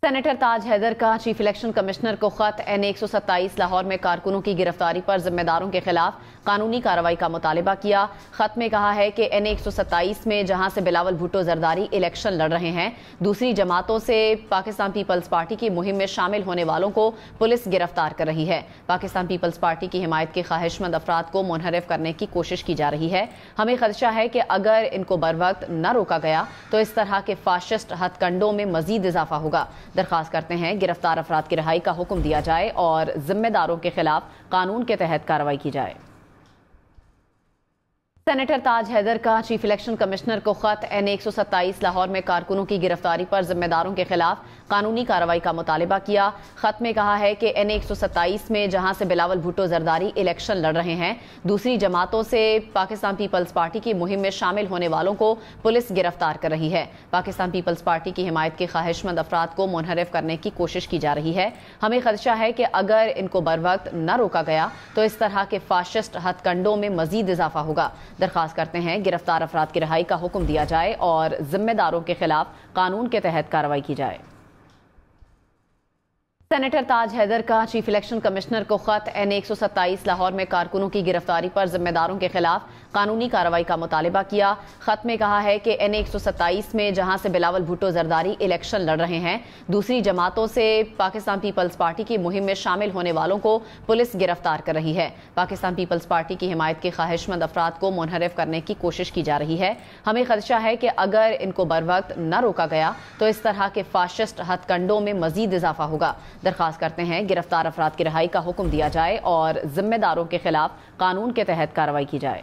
Senator ताज हैदर का chief election commissioner को खत N127 लाहौर में कारकुनों की गिरफ्तारी पर जिम्मेदारों के खिलाफ कानूनी कार्रवाई का मुतालबा किया। खत में कहा है कि N127 में जहां से बिलावल भुट्टो जरदारी इलेक्शन लड़ रहे हैं, दूसरी जमातों से पाकिस्तान पीपल्स पार्टी की मुहिम में शामिल होने वालों को पुलिस गिरफ्तार कर रही है। पाकिस्तान पीपल्स पार्टी की हिमायत के ख्वाहिशमंद अफराद को मुनहरिफ करने की कोशिश की जा रही है। हमें खदशा है कि अगर इनको बर वक्त न रोका गया तो इस तरह के फाशिस्ट हथकंडों में मजीद इजाफा होगा। दरख्वास्त करते हैं गिरफ्तार अफराद की रिहाई का हुक्म दिया जाए और जिम्मेदारों के खिलाफ कानून के तहत कार्रवाई की जाए। सेनेटर ताज हैदर का चीफ इलेक्शन कमिश्नर को खत N127 लाहौर में कारकुनों की गिरफ्तारी पर जिम्मेदारों के खिलाफ कानूनी कार्रवाई का मुतालबा किया। खत में कहा है कि N127 में जहां से बिलावल भुट्टो जरदारी इलेक्शन लड़ रहे हैं, दूसरी जमातों से पाकिस्तान पीपल्स पार्टी की मुहिम में शामिल होने वालों को पुलिस गिरफ्तार कर रही है। पाकिस्तान पीपल्स पार्टी की हिमायत के ख्वाहिशमंद अफराद को मुनहरिफ करने की कोशिश की जा रही है। हमें खदशा है कि अगर इनको बर वक्त न रोका गया तो इस तरह के फाशिस्ट हथकंडों में मजीद इजाफा होगा। दरख्वास्त करते हैं गिरफ्तार अफराद की रिहाई का हुक्म दिया जाए और जिम्मेदारों के खिलाफ कानून के तहत कार्रवाई की जाए। सेनेटर ताज हैदर का चीफ इलेक्शन कमिश्नर को खत N127 लाहौर में कारकुनों की गिरफ्तारी पर जिम्मेदारों के खिलाफ कानूनी कार्रवाई का मुतालबा किया। खत में कहा है कि N127 में जहां से बिलावल भुट्टो जरदारी इलेक्शन लड़ रहे हैं, दूसरी जमातों से पाकिस्तान पीपल्स पार्टी की मुहिम में शामिल होने वालों को पुलिस गिरफ्तार कर रही है। पाकिस्तान पीपल्स पार्टी की हिमायत के ख्वाहिशमंद अफराद को मुनहरिफ करने की कोशिश की जा रही है। हमें खदशा है कि अगर इनको बर वक्त न रोका गया तो इस तरह के फाशिस्ट हथकंडों में मजीद इजाफा होगा। दरख्वास्त करते हैं गिरफ्तार अफराद की रिहाई का हुक्म दिया जाए और जिम्मेदारों के खिलाफ कानून के तहत कार्रवाई की जाए।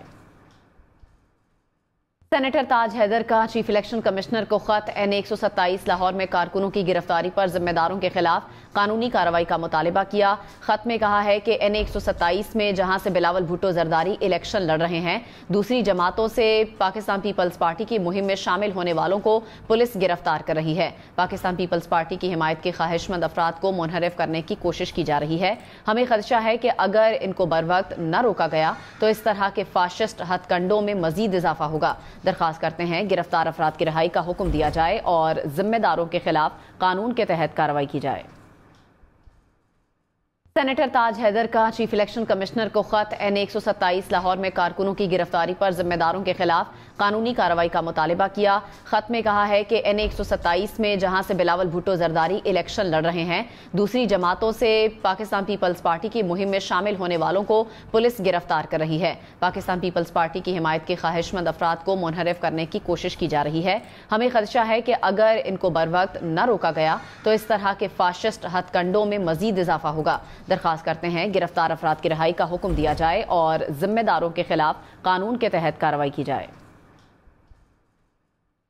सेनेटर ताज हैदर का चीफ इलेक्शन कमिश्नर को खत N127 लाहौर में कारकुनों की गिरफ्तारी पर जिम्मेदारों के खिलाफ कानूनी कार्रवाई का मुतालबा किया। खत में कहा है कि N127 में जहां से बिलावल भुट्टो जरदारी इलेक्शन लड़ रहे हैं, दूसरी जमातों से पाकिस्तान पीपल्स पार्टी की मुहिम में शामिल होने वालों को पुलिस गिरफ्तार कर रही है। पाकिस्तान पीपल्स पार्टी की हिमायत के ख्वाहिशमंद अफराद को मुनहरिफ करने की कोशिश की जा रही है। हमें खदशा है कि अगर इनको बर वक्त न रोका गया तो इस तरह के फाशिस्ट हथकंडों में मजीद इजाफा होगा। दरख्वास्त करते हैं गिरफ्तार अफराद की रिहाई का हुक्म दिया जाए और जिम्मेदारों के खिलाफ कानून के तहत कार्रवाई की जाए। सेनेटर ताज हैदर का चीफ इलेक्शन कमिश्नर को खत N127 लाहौर में कारकुनों की गिरफ्तारी पर जिम्मेदारों के खिलाफ कानूनी कार्रवाई का मुतालबा किया। खत में कहा है कि N127 में जहां से बिलावल भुट्टो जरदारी इलेक्शन लड़ रहे हैं, दूसरी जमातों से पाकिस्तान पीपल्स पार्टी की मुहिम में शामिल होने वालों को पुलिस गिरफ्तार कर रही है। पाकिस्तान पीपल्स पार्टी की हिमायत के ख्वाहिशमंद अफराद को मुनहरिफ करने की कोशिश की जा रही है। हमें खदशा है कि अगर इनको बर वक्त न रोका गया तो इस तरह के फाशिस्ट हथकंडों में मजीद इजाफा होगा। दरख्वास्त करते हैं गिरफ्तार अफराद की रिहाई का हुक्म दिया जाए और जिम्मेदारों के खिलाफ कानून के तहत कार्रवाई की जाए।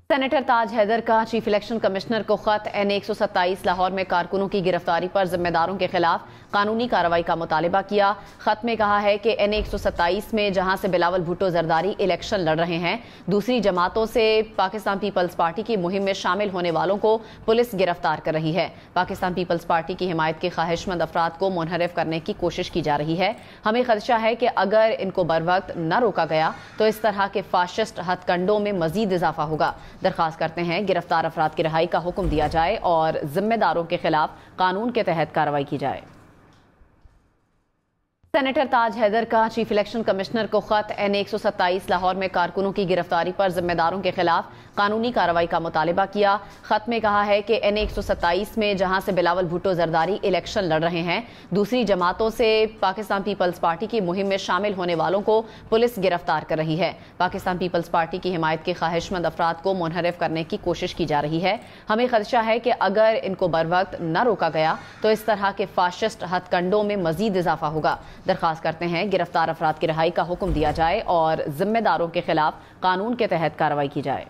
सेनेटर ताज हैदर का चीफ इलेक्शन कमिश्नर को खत N127 लाहौर में कारकुनों की गिरफ्तारी पर जिम्मेदारों के खिलाफ कानूनी कार्रवाई का मुतालबा किया। खत में कहा है कि N127 में जहां से बिलावल भुट्टो जरदारी इलेक्शन लड़ रहे हैं, दूसरी जमातों से पाकिस्तान पीपल्स पार्टी की मुहिम में शामिल होने वालों को पुलिस गिरफ्तार कर रही है। पाकिस्तान पीपल्स पार्टी की हिमायत के ख्वाहिशमंद अफराद को मुनहरिफ करने की कोशिश की जा रही है। हमें खदशा है कि अगर इनको बर वक्त न रोका गया तो इस तरह के फाशिस्ट हथकंडों में मजीद इजाफा होगा। दरख्वास्त करते हैं गिरफ्तार अफराद की रिहाई का हुक्म दिया जाए और जिम्मेदारों के खिलाफ कानून के तहत कार्रवाई की जाए। सेनेटर ताज हैदर का चीफ इलेक्शन कमिश्नर को खत N127 लाहौर में कारकुनों की गिरफ्तारी पर जिम्मेदारों के खिलाफ कानूनी कार्रवाई का मुतालबा किया। खत में कहा है कि N127 में जहां से बिलावल भुट्टो जरदारी इलेक्शन लड़ रहे हैं, दूसरी जमातों से पाकिस्तान पीपल्स पार्टी की मुहिम में शामिल होने वालों को पुलिस गिरफ्तार कर रही है। पाकिस्तान पीपल्स पार्टी की हिमायत के ख्वाहिशमंद अफराद को मुनहरिफ करने की कोशिश की जा रही है। हमें खदशा है कि अगर इनको बर वक्त न रोका गया तो इस तरह के फाशिस्ट हथकंडों में मजीद इजाफा होगा। दरख्वास्त करते हैं गिरफ्तार अफराद की रिहाई का हुक्म दिया जाए और जिम्मेदारों के खिलाफ कानून के तहत कार्रवाई की जाए।